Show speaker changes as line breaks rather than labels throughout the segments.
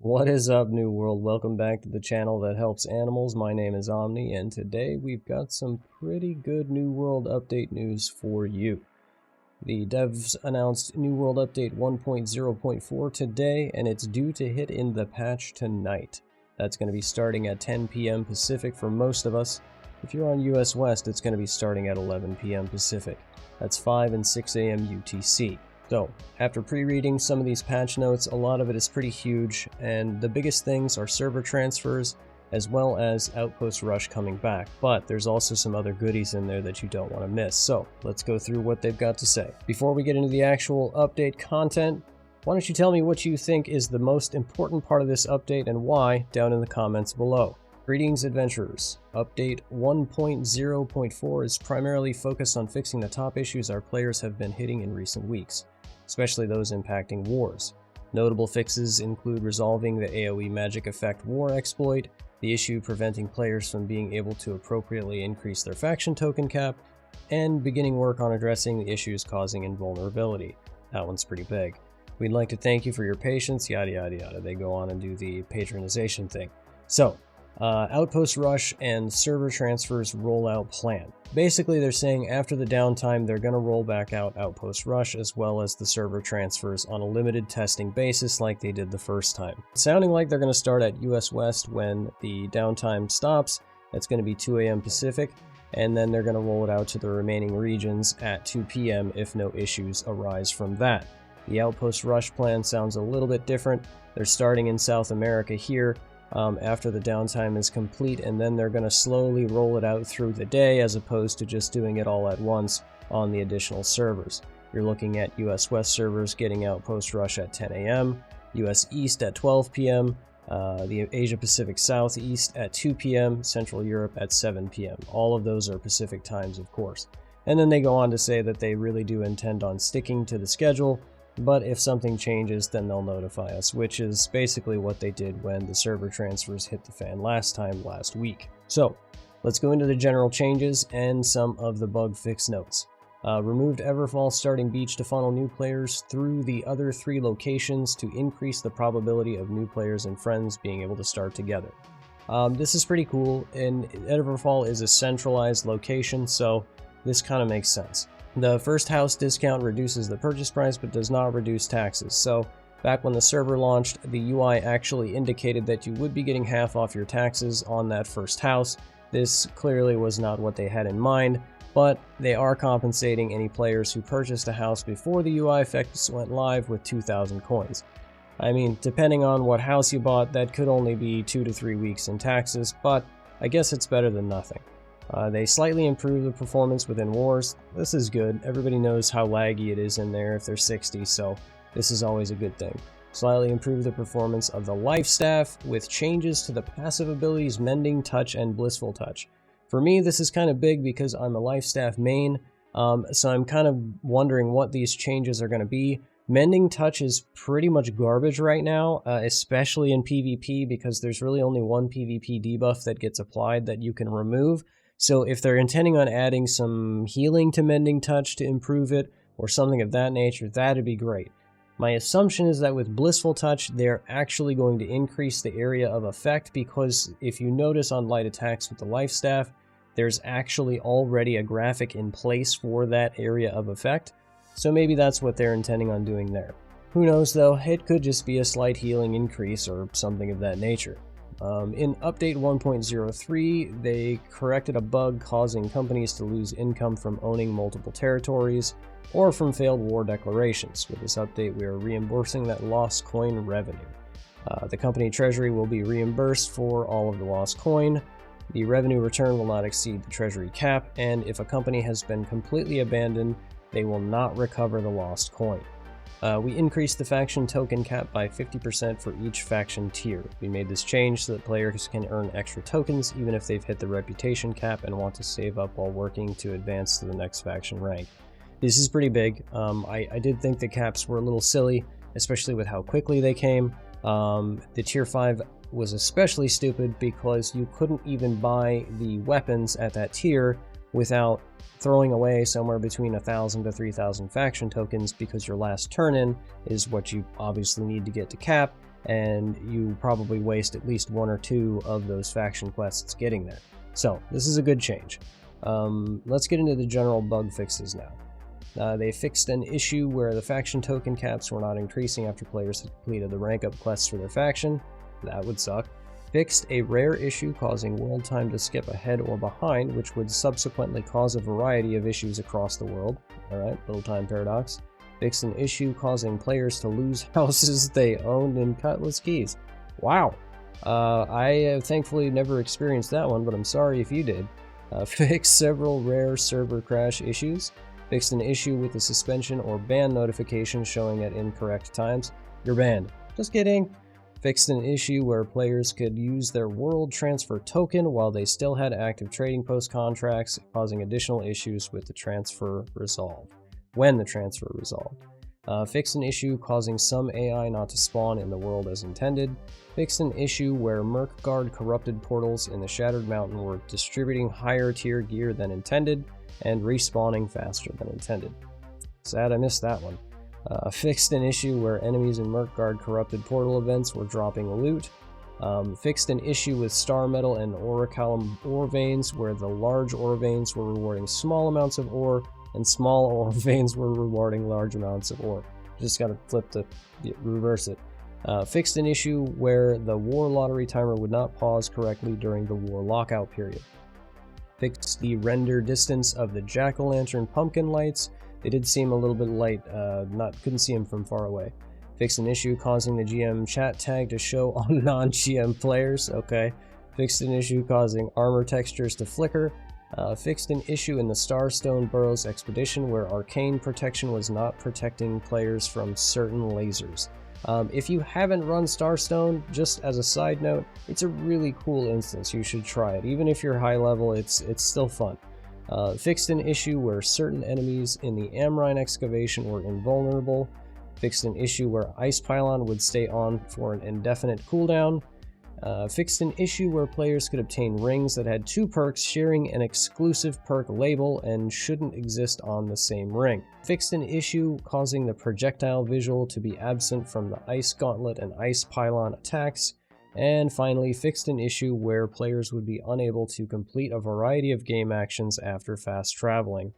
What is up, New World? Welcome back to the channel that helps animals. My name is Omni, and today we've got some pretty good New World update news for you. The devs announced New World Update 1.0.4 today, and it's due to hit in the patch tonight. That's going to be starting at 10 p.m. Pacific for most of us. If you're on US West, it's going to be starting at 11 p.m. Pacific. That's 5 and 6 a.m. UTC. So, after pre-reading some of these patch notes, a lot of it is pretty huge, and the biggest things are server transfers, as well as Outpost Rush coming back, but there's also some other goodies in there that you don't want to miss. So, let's go through what they've got to say. Before we get into the actual update content, why don't you tell me what you think is the most important part of this update and why down in the comments below. Greetings, adventurers. Update 1.0.4 is primarily focused on fixing the top issues our players have been hitting in recent weeks, especially those impacting wars. Notable fixes include resolving the AoE magic effect war exploit, the issue preventing players from being able to appropriately increase their faction token cap, and beginning work on addressing the issues causing invulnerability. That one's pretty big. We'd like to thank you for your patience, yada yada yada. They go on and do the patronization thing. So, Outpost Rush and Server Transfers Rollout Plan. Basically, they're saying after the downtime, they're going to roll back out Outpost Rush as well as the server transfers on a limited testing basis like they did the first time. It's sounding like they're going to start at US West when the downtime stops. That's going to be 2 a.m. Pacific, and then they're going to roll it out to the remaining regions at 2 p.m. if no issues arise from that. The Outpost Rush plan sounds a little bit different. They're starting in South America here, after the downtime is complete, and then they're going to slowly roll it out through the day as opposed to just doing it all at once on the additional servers. You're looking at US West servers getting Outpost Rush at 10 a.m., US East at 12 p.m., the Asia Pacific Southeast at 2 p.m., Central Europe at 7 p.m. All of those are Pacific times, of course. And then they go on to say that they really do intend on sticking to the schedule, but if something changes, then they'll notify us, which is basically what they did when the server transfers hit the fan last week. So, let's go into the general changes and some of the bug fix notes. Removed Everfall starting beach to funnel new players through the other 3 locations to increase the probability of new players and friends being able to start together. This is pretty cool, and Everfall is a centralized location, so this kind of makes sense. The first house discount reduces the purchase price but does not reduce taxes, so back when the server launched, the UI actually indicated that you would be getting half off your taxes on that first house. This clearly was not what they had in mind, but they are compensating any players who purchased a house before the UI effects went live with 2,000 coins. I mean, depending on what house you bought, that could only be 2 to 3 weeks in taxes, but I guess it's better than nothing. They slightly improved the performance within wars. This is good. Everybody knows how laggy it is in there if they're 60, so this is always a good thing. Slightly improved the performance of the life staff with changes to the passive abilities Mending Touch and Blissful Touch. For me, this is kind of big because I'm a life staff main, so I'm kind of wondering what these changes are going to be. Mending Touch is pretty much garbage right now, especially in PvP, because there's really only one PvP debuff that gets applied that you can remove. So if they're intending on adding some healing to Mending Touch to improve it, or something of that nature, that'd be great. My assumption is that with Blissful Touch, they're actually going to increase the area of effect, because if you notice on light attacks with the life staff, there's actually already a graphic in place for that area of effect, so maybe that's what they're intending on doing there. Who knows though, it could just be a slight healing increase or something of that nature. In Update 1.03, they corrected a bug causing companies to lose income from owning multiple territories or from failed war declarations. With this update, we are reimbursing that lost coin revenue. The company treasury will be reimbursed for all of the lost coin. The revenue return will not exceed the treasury cap, and if a company has been completely abandoned, they will not recover the lost coin. We increased the faction token cap by 50% for each faction tier. We made this change so that players can earn extra tokens even if they've hit the reputation cap and want to save up while working to advance to the next faction rank. This is pretty big. I did think the caps were a little silly, especially with how quickly they came. The tier 5 was especially stupid because you couldn't even buy the weapons at that tier without throwing away somewhere between 1,000 to 3,000 faction tokens, because your last turn-in is what you obviously need to get to cap, and you probably waste at least 1 or 2 of those faction quests getting there. So this is a good change. Let's get into the general bug fixes now. They fixed an issue where the faction token caps were not increasing after players had completed the rank up quests for their faction. That would suck. Fixed a rare issue causing world time to skip ahead or behind, which would subsequently cause a variety of issues across the world. Alright, little time paradox. Fixed an issue causing players to lose houses they owned in Cutlass Keys. Wow. I have thankfully never experienced that one, but I'm sorry if you did. Fixed several rare server crash issues. Fixed an issue with the suspension or ban notification showing at incorrect times. You're banned. Just kidding. Fixed an issue where players could use their world transfer token while they still had active trading post contracts, causing additional issues with the transfer resolved. When the transfer resolved. Fixed an issue causing some AI not to spawn in the world as intended. Fixed an issue where Merc Guard corrupted portals in the Shattered Mountain were distributing higher tier gear than intended and respawning faster than intended. Sad I missed that one. Fixed an issue where enemies in Merc Guard corrupted portal events were dropping loot. Fixed an issue with Star Metal and Orichalcum ore veins where the large ore veins were rewarding small amounts of ore and small ore veins were rewarding large amounts of ore. Just gotta reverse it. Fixed an issue where the war lottery timer would not pause correctly during the war lockout period. Fixed the render distance of the jack-o'-lantern pumpkin lights. They did seem a little bit light, couldn't see them from far away. Fixed an issue causing the GM chat tag to show on non-GM players, okay. Fixed an issue causing armor textures to flicker. Fixed an issue in the Starstone Burrows expedition where arcane protection was not protecting players from certain lasers. If you haven't run Starstone, just as a side note, it's a really cool instance. You should try it. Even if you're high level, it's still fun. Fixed an issue where certain enemies in the Amrine excavation were invulnerable. Fixed an issue where Ice Pylon would stay on for an indefinite cooldown. Fixed an issue where players could obtain rings that had 2 perks sharing an exclusive perk label and shouldn't exist on the same ring. Fixed an issue causing the projectile visual to be absent from the Ice Gauntlet and Ice Pylon attacks. And finally, fixed an issue where players would be unable to complete a variety of game actions after fast traveling.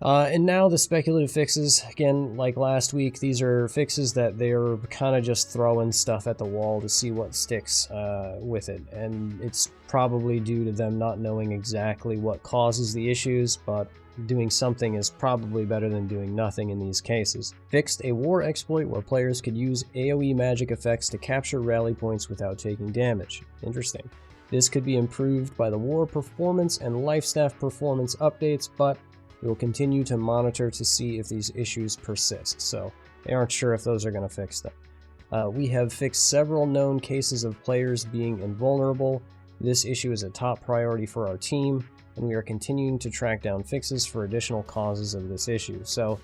And now the speculative fixes. Again, like last week, these are fixes that they're kind of just throwing stuff at the wall to see what sticks with it. And it's probably due to them not knowing exactly what causes the issues, but doing something is probably better than doing nothing in these cases. Fixed a war exploit where players could use AoE magic effects to capture rally points without taking damage. Interesting. This could be improved by the war performance and life staff performance updates, but we will continue to monitor to see if these issues persist, so they aren't sure if those are going to fix them. We have fixed several known cases of players being invulnerable. This issue is a top priority for our team, and we are continuing to track down fixes for additional causes of this issue. So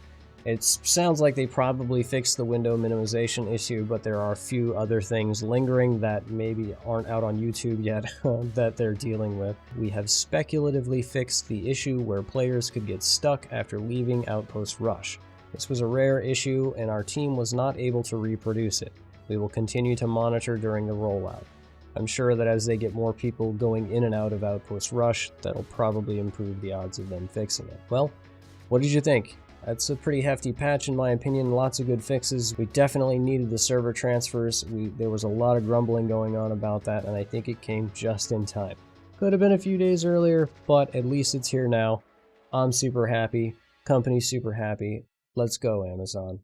it sounds like they probably fixed the window minimization issue, but there are a few other things lingering that maybe aren't out on YouTube yet that they're dealing with. We have speculatively fixed the issue where players could get stuck after leaving Outpost Rush. This was a rare issue, and our team was not able to reproduce it. We will continue to monitor during the rollout. I'm sure that as they get more people going in and out of Outpost Rush, that'll probably improve the odds of them fixing it. Well, what did you think? That's a pretty hefty patch in my opinion, lots of good fixes. We definitely needed the server transfers. There was a lot of grumbling going on about that, and I think it came just in time. Could have been a few days earlier, but at least it's here now. I'm super happy. Company's super happy. Let's go, Amazon.